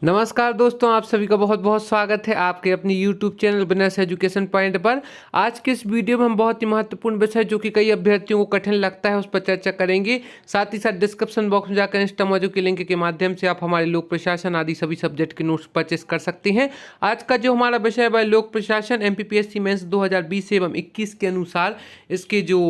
नमस्कार दोस्तों, आप सभी का बहुत बहुत स्वागत है आपके अपनी YouTube channel business education point पर। आज के इस वीडियो में हम बहुत ही महत्वपूर्ण विषय जो कि कई अभ्यर्थियों को कठिन लगता है उस पर चर्चा करेंगे। साथ ही साथ डिस्क्रिप्शन बॉक्स में जाकर इंस्टामोजो के लिंक के माध्यम से आप हमारे लोक प्रशासन आदि सभी सब्जेक्ट के नोट्स परचेस कर सकते हैं। आज का जो हमारा विषय है वह लोक प्रशासन MPPSC मेंस 2020 एवं 21 के अनुसार इसके जो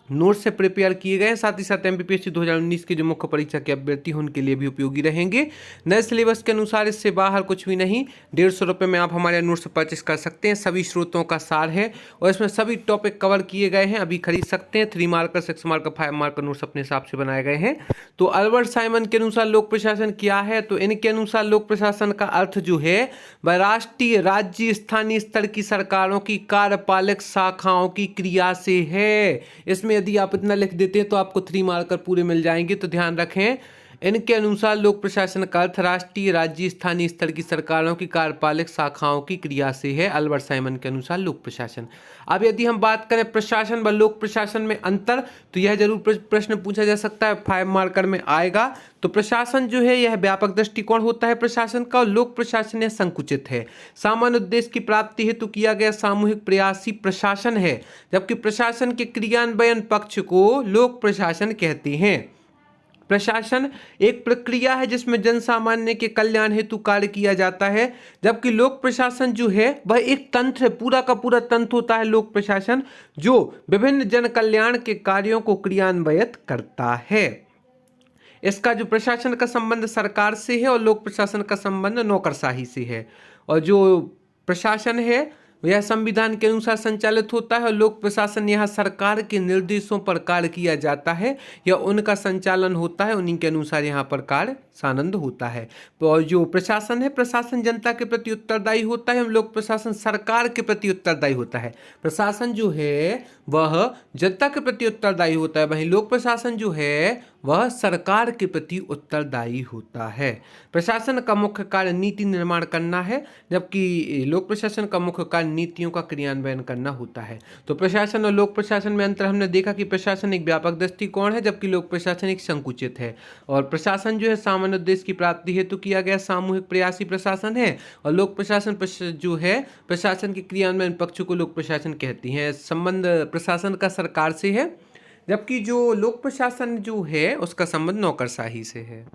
नोट से प्रिपेयर किए गए हैं, साथ ही साथ MPPSC 2019 के जो मुख्य परीक्षा के अभ्यर्थी हैं उनके लिए भी उपयोगी रहेंगे। नए सिलेबस के अनुसार इससे बाहर कुछ भी नहीं, 150 रुपये में आप हमारे नोट्स परचेस कर सकते हैं। सभी स्रोतों का सार है और इसमें सभी टॉपिक कवर किए गए हैं, अभी खरीद सकते हैं। 3 मार्कर 6 मार्कर 5 मार्कर नोट्स अपने हिसाब से बनाए गए हैं। तो अल्बर्ट साइमन के अनुसार लोक प्रशासन क्या है, तो इनके अनुसार लोक प्रशासन का अर्थ जो है वह राष्ट्रीय, राज्य, स्थानीय स्तर की सरकारों की कार्यपालक शाखाओं की क्रिया से है। इसमें यदि आप इतना लिख देते हैं तो आपको 3 मार्कर पूरे मिल जाएंगे। तो ध्यान रखें, इनके अनुसार लोक प्रशासन का अर्थ राष्ट्रीय, राज्य, स्थानीय स्तर की सरकारों की कार्यपालक शाखाओं की क्रिया से है। अल्बर्ट साइमन के अनुसार लोक प्रशासन। अब यदि हम बात करें प्रशासन व लोक प्रशासन में अंतर, तो यह जरूर प्रश्न पूछा जा सकता है, 5 मार्कर में आएगा। तो प्रशासन जो है यह व्यापक दृष्टिकोण होता है प्रशासन का, और लोक प्रशासन यह संकुचित है। सामान्य उद्देश्य की प्राप्ति हेतु किया गया सामूहिक प्रयासी प्रशासन है, जबकि प्रशासन के क्रियान्वयन पक्ष को लोक प्रशासन कहते हैं। प्रशासन एक प्रक्रिया है जिसमें जन सामान्य के कल्याण हेतु कार्य किया जाता है, जबकि लोक प्रशासन जो है वह एक तंत्र है, पूरा का पूरा तंत्र होता है लोक प्रशासन, जो विभिन्न जन कल्याण के कार्यों को क्रियान्वित करता है। इसका जो प्रशासन का संबंध सरकार से है और लोक प्रशासन का संबंध नौकरशाही से है। और जो प्रशासन है यह संविधान के अनुसार संचालित होता है और लोक प्रशासन यहाँ सरकार के निर्देशों पर कार्य किया जाता है या उनका संचालन होता है, उन्हीं के अनुसार यहाँ पर कार्य सानंद होता है। और जो प्रशासन है, प्रशासन जनता के प्रति उत्तरदायी होता है, लोक प्रशासन सरकार के प्रति उत्तरदायी होता है। प्रशासन जो है वह जनता के प्रति उत्तरदायी होता है, वहीं लोक प्रशासन जो है वह सरकार के प्रति उत्तरदायी होता है। प्रशासन का मुख्य कार्य नीति निर्माण करना है, जबकि लोक प्रशासन का मुख्य कार्य नीतियों का क्रियान्वयन करना होता है। तो प्रशासन और लोक प्रशासन में अंतर हमने देखा कि प्रशासन एक व्यापक दृष्टिकोण है, जबकि लोक प्रशासन एक संकुचित है। और प्रशासन जो है सामान्य उद्देश्य की प्राप्ति हेतु किया गया सामूहिक प्रयासी प्रशासन है, और लोक प्रशासन जो है प्रशासन के क्रियान्वयन पक्ष को लोक प्रशासन कहती हैं। संबंध प्रशासन का सरकार से है, जबकि जो लोक प्रशासन जो है उसका संबंध नौकरशाही से है।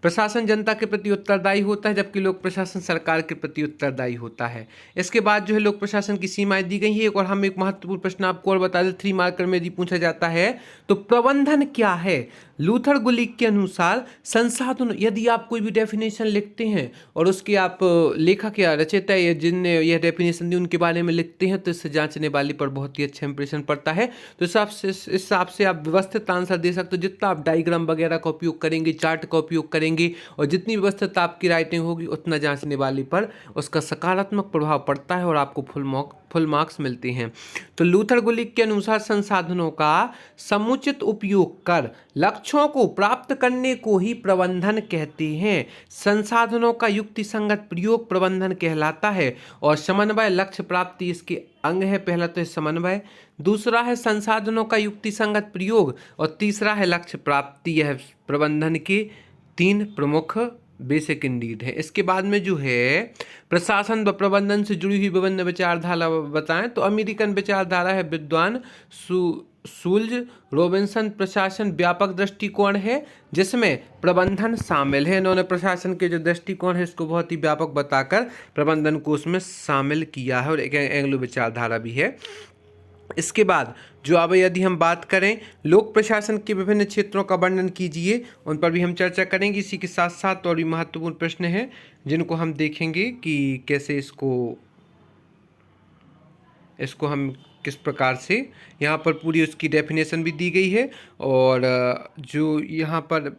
प्रशासन जनता के प्रति उत्तरदायी होता है, जबकि लोक प्रशासन सरकार के प्रति उत्तरदायी होता है। इसके बाद जो है लोक प्रशासन की सीमाएं दी गई हैं। और हम एक महत्वपूर्ण प्रश्न आपको और बता दें, 3 मार्कर में यदि पूछा जाता है तो प्रबंधन क्या है। लूथर गुलिक के अनुसार संसाधन, यदि आप कोई भी डेफिनेशन लिखते हैं और उसके आप लेखक या रचयिता या जिनने यह डेफिनेशन दी उनके बारे में लिखते हैं, तो इससे जांचने वाली पर बहुत ही अच्छा इंप्रेशन पड़ता है। तो इस हिसाब से आप व्यवस्थित आंसर दे सकते हो। जितना आप डायग्राम वगैरह का उपयोग करेंगे, चार्ट का उपयोग करेंगे, और जितनी व्यवस्थित आपकी राइटिंग होगी उतना जांचने वाली पर उसका सकारात्मक प्रभाव पड़ता है और आपको फुल मार्क्स मिलते हैं। तो लूथर गुलिक के अनुसार संसाधनों का समुचित उपयोग कर लक्ष्यों को प्राप्त करने को ही प्रबंधन कहते हैं। संसाधनों का युक्तिसंगत प्रयोग प्रबंधन कहलाता है, और समन्वय लक्ष्य प्राप्ति इसके अंग है। पहला तो है समन्वय, दूसरा है संसाधनों का युक्तिसंगत प्रयोग, और तीसरा है लक्ष्य प्राप्ति। यह प्रबंधन के 3 प्रमुख बेसिक इंडीड है। इसके बाद में जो है प्रशासन व प्रबंधन से जुड़ी हुई विभिन्न विचारधारा बताएं, तो अमेरिकन विचारधारा है विद्वान शूल्ज रॉबिन्सन। प्रशासन व्यापक दृष्टिकोण है जिसमें प्रबंधन शामिल है। इन्होंने प्रशासन के जो दृष्टिकोण है इसको बहुत ही व्यापक बताकर प्रबंधन को उसमें शामिल किया है, और एक एंग्लो विचारधारा भी है। इसके बाद जो अब यदि हम बात करें लोक प्रशासन के विभिन्न क्षेत्रों का वर्णन कीजिए, उन पर भी हम चर्चा करेंगे। इसी के साथ साथ और भी महत्वपूर्ण प्रश्न हैं जिनको हम देखेंगे कि कैसे इसको हम किस प्रकार से, यहाँ पर पूरी उसकी डेफिनेशन भी दी गई है। और जो यहाँ पर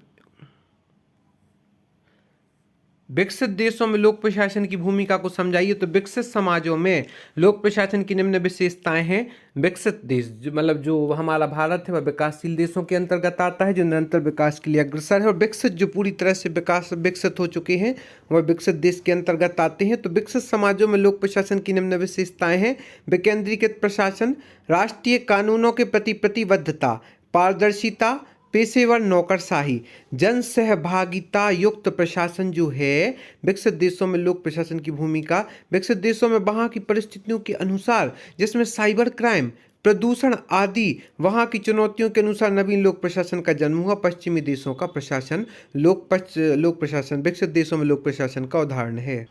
विकसित देशों में लोक प्रशासन की भूमिका को समझाइए, तो विकसित समाजों में लोक प्रशासन की निम्न विशेषताएं हैं। विकसित देश मतलब जो हमारा भारत है वह विकासशील देशों के अंतर्गत आता है, जो निरंतर विकास के लिए अग्रसर है। और विकसित जो पूरी तरह से विकसित हो चुके हैं वह विकसित देश के अंतर्गत आते हैं। तो विकसित समाजों में लोक प्रशासन की निम्न विशेषताएं हैं। विकेंद्रीकृत प्रशासन, राष्ट्रीय कानूनों के प्रति प्रतिबद्धता, पारदर्शिता, पेशेवर नौकरशाही, जन सहभागिता युक्त प्रशासन जो है विकसित देशों में लोक प्रशासन की भूमिका। विकसित देशों में वहाँ की परिस्थितियों के अनुसार, जिसमें साइबर क्राइम, प्रदूषण आदि वहाँ की चुनौतियों के अनुसार नवीन लोक प्रशासन का जन्म हुआ। पश्चिमी देशों का प्रशासन लोक प्रशासन विकसित देशों में लोक प्रशासन का उदाहरण है।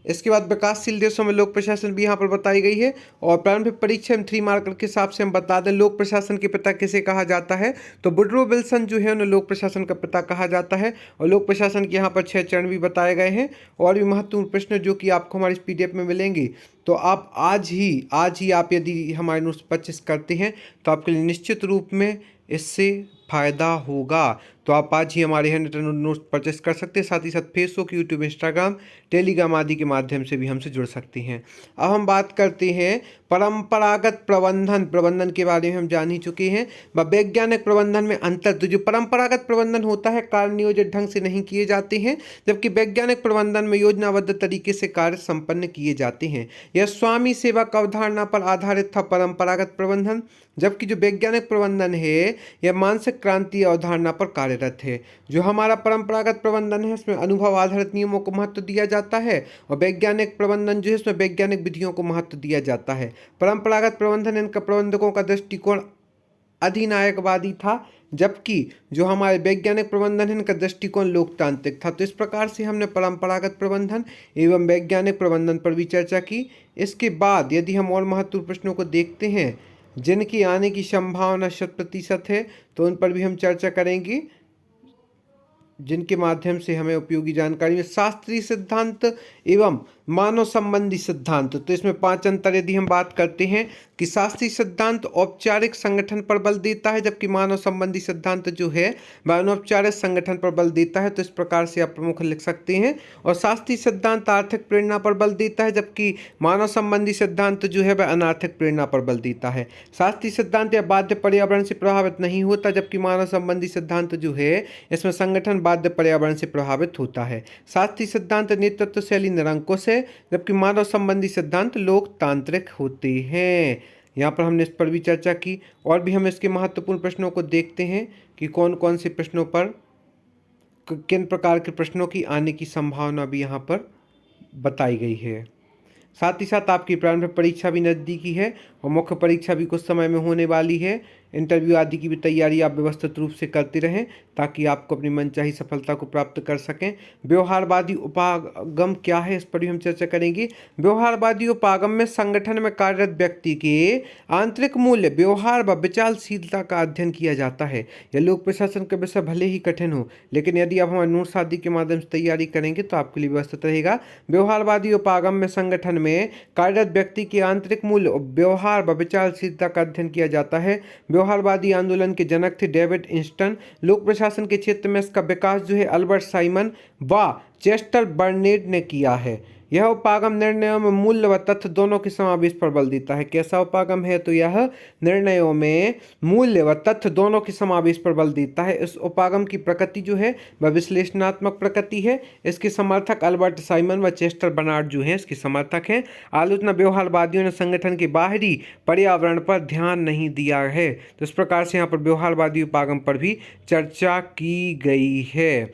इसके बाद विकासशील देशों में लोक प्रशासन भी यहाँ पर बताई गई है। और प्रारंभिक परीक्षा में 3 मार्कर के हिसाब से हम बता दें लोक प्रशासन के पिता किसे कहा जाता है, तो वुडरो विल्सन जो है उन्हें लोक प्रशासन का पिता कहा जाता है। और लोक प्रशासन के यहाँ पर 6 चरण भी बताए गए हैं। और भी महत्वपूर्ण प्रश्न जो कि आपको हमारी इस PDF में मिलेंगे, तो आप आज ही आप यदि हमारे नोट्स परचेस करते हैं तो आपके लिए निश्चित रूप में इससे फ़ायदा होगा। तो आप आज ही हमारे हैंड रिटन नोट्स परचेस कर सकते हैं। साथ ही साथ फेसबुक, यूट्यूब, इंस्टाग्राम, टेलीग्राम आदि के माध्यम से भी हमसे जुड़ सकते हैं। अब हम बात करते हैं परंपरागत प्रबंधन के बारे में। हम जान ही चुके हैं। वैज्ञानिक प्रबंधन में अंतर, तो जो परंपरागत प्रबंधन होता है कार्य नियोजित ढंग से नहीं किए जाते हैं, जबकि वैज्ञानिक प्रबंधन में योजनाबद्ध तरीके से कार्य संपन्न किए जाते हैं। यह स्वामी सेवक अवधारणा पर आधारित था परंपरागत प्रबंधन, जबकि जो वैज्ञानिक प्रबंधन है यह मानसिक क्रांति अवधारणा पर कार्यरत है। जो हमारा परंपरागत प्रबंधन है इसमें अनुभव आधारित नियमों को महत्व दिया जाता है, और वैज्ञानिक प्रबंधन जो है इसमें वैज्ञानिक विधियों को महत्व दिया जाता है। परंपरागत प्रबंधन इनका प्रबंधकों का दृष्टिकोण अधिनायकवादी था, जबकि जो हमारे वैज्ञानिक प्रबंधन है इनका दृष्टिकोण लोकतांत्रिक था। तो इस प्रकार से हमने परंपरागत प्रबंधन एवं वैज्ञानिक प्रबंधन पर भी चर्चा की। इसके बाद यदि हम और महत्वपूर्ण प्रश्नों को देखते हैं जिनकी आने की संभावना 100% है, तो उन पर भी हम चर्चा करेंगे, जिनके माध्यम से हमें उपयोगी जानकारी में शास्त्रीय सिद्धांत एवं मानव संबंधी सिद्धांत। तो इसमें 5 अंतर यदि हम बात करते हैं कि शास्त्रीय सिद्धांत औपचारिक संगठन पर बल देता है, जबकि मानव संबंधी सिद्धांत जो है वह अनौपचारिक संगठन पर बल देता है। तो इस प्रकार से आप प्रमुख लिख सकते हैं। और शास्त्रीय सिद्धांत आर्थिक प्रेरणा पर बल देता है, जबकि मानव संबंधी सिद्धांत जो है वह अनार्थिक प्रेरणा पर बल देता है। शास्त्रीय सिद्धांत या बाध्य पर्यावरण से प्रभावित नहीं होता, जबकि मानव संबंधी सिद्धांत जो है इसमें संगठन बाध्य पर्यावरण से प्रभावित होता है। शास्त्रीय सिद्धांत नेतृत्व शैली निरंकुश है, जबकि मानव संबंधी सिद्धांत लोकतांत्रिक होते हैं। यहाँ पर हमने इस पर भी चर्चा की। और भी हम इसके महत्वपूर्ण प्रश्नों को देखते हैं कि कौन कौन से प्रश्नों पर किन प्रकार के प्रश्नों की आने की संभावना भी यहाँ पर बताई गई है। साथ ही साथ आपकी प्रारंभिक परीक्षा भी नज़दीकी है और मुख्य परीक्षा भी कुछ समय में होने वाली है। इंटरव्यू आदि की भी तैयारी आप व्यवस्थित रूप से करते रहें ताकि आपको अपनी मनचाही सफलता को प्राप्त कर सकें। व्यवहारवादी उपागम क्या है, इस पर भी हम चर्चा करेंगे। व्यवहारवादी उपागम में संगठन में कार्यरत व्यक्ति के आंतरिक मूल्य, व्यवहार व विचारशीलता का अध्ययन किया जाता है। यह लोक प्रशासन का विषय भले ही कठिन हो, लेकिन यदि आप हमारे नोट्स आदि के माध्यम से तैयारी करेंगे तो आपके लिए व्यवस्थित रहेगा। व्यवहारवादी उपागम में संगठन में कार्यरत व्यक्ति के आंतरिक मूल्य, व्यवहार व विचारशीलता का अध्ययन किया जाता है। व्यवहारवादी आंदोलन के जनक थे डेविड इंस्टन। लोक प्रशासन के क्षेत्र में इसका विकास जो है अल्बर्ट साइमन व चेस्टर बर्नेड ने किया है। यह उपागम निर्णयों में मूल्य व तथ्य दोनों के समावेश पर बल देता है। कैसा उपागम है, तो यह निर्णयों में मूल्य व तथ्य दोनों के समावेश पर बल देता है। इस उपागम की प्रकृति जो है वह विश्लेषणात्मक प्रकृति है। इसके समर्थक अल्बर्ट साइमन व चेस्टर बर्नार्ड जो हैं इसके समर्थक हैं। आलोचना, व्यवहारवादियों ने संगठन के बाहरी पर्यावरण पर ध्यान नहीं दिया है। तो इस प्रकार से यहाँ पर व्यवहारवादी उपागम पर भी चर्चा की गई है।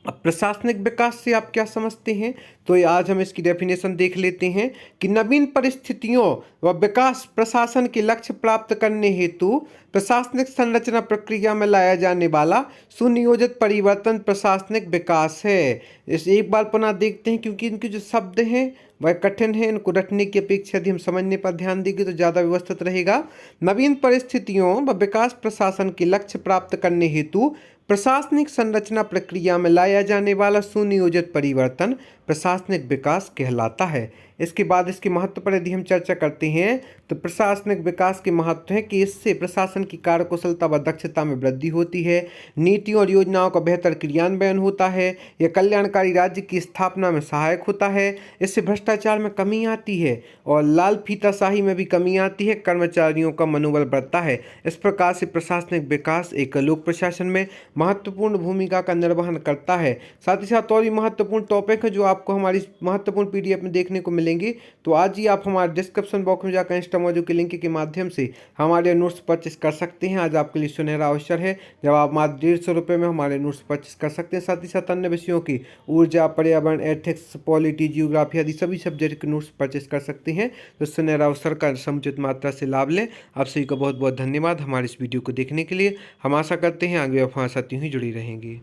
अब प्रशासनिक विकास से आप क्या समझते हैं, तो आज हम इसकी डेफिनेशन देख लेते हैं कि नवीन परिस्थितियों व विकास प्रशासन के लक्ष्य प्राप्त करने हेतु प्रशासनिक संरचना प्रक्रिया में लाया जाने वाला सुनियोजित परिवर्तन प्रशासनिक विकास है। इस एक बार पुनः देखते हैं क्योंकि इनके जो शब्द हैं वह कठिन है, इनको रटने की अपेक्षा यदि हम समझने पर ध्यान देंगे तो ज़्यादा व्यवस्थित रहेगा। नवीन परिस्थितियों व विकास प्रशासन के लक्ष्य प्राप्त करने हेतु प्रशासनिक संरचना प्रक्रिया में लाया जाने वाला सुनियोजित परिवर्तन प्रशासनिक विकास कहलाता है। इसके बाद इसके महत्व पर यदि हम चर्चा करते हैं तो प्रशासनिक विकास के महत्व है कि इससे प्रशासन की कार्यकुशलता व दक्षता में वृद्धि होती है, नीतियों और योजनाओं का बेहतर क्रियान्वयन होता है, यह कल्याणकारी राज्य की स्थापना में सहायक होता है, इससे भ्रष्टाचार में कमी आती है और लाल फीताशाही में भी कमी आती है, कर्मचारियों का मनोबल बढ़ता है। इस प्रकार से प्रशासनिक विकास एक लोक प्रशासन में महत्वपूर्ण भूमिका का निर्वहन करता है। साथ ही साथ और भी महत्वपूर्ण टॉपिक है जो आपको हमारी महत्वपूर्ण PDF में देखने को मिले मिलेंगी। तो आज ही आप हमारे डिस्क्रिप्शन बॉक्स में जाकर इंस्टा मौजू के लिंक के माध्यम से हमारे नोट्स परचेस कर सकते हैं। आज आपके लिए सुनहरा अवसर है जब आप मात्र 150 रुपये में हमारे नोट्स परचेस कर सकते हैं। साथ ही साथ अन्य विषयों की ऊर्जा, पर्यावरण, एथिक्स, पॉलिटी, जियोग्राफी आदि सभी सब्जेक्ट के नोट्स परचेस कर सकते हैं। तो सुनहरा अवसर का समुचित मात्रा से लाभ लें। आप सभी का बहुत बहुत धन्यवाद हमारे इस वीडियो को देखने के लिए। हम आशा करते हैं आगे आप हमारे साथ यूं ही जुड़ी रहेंगी।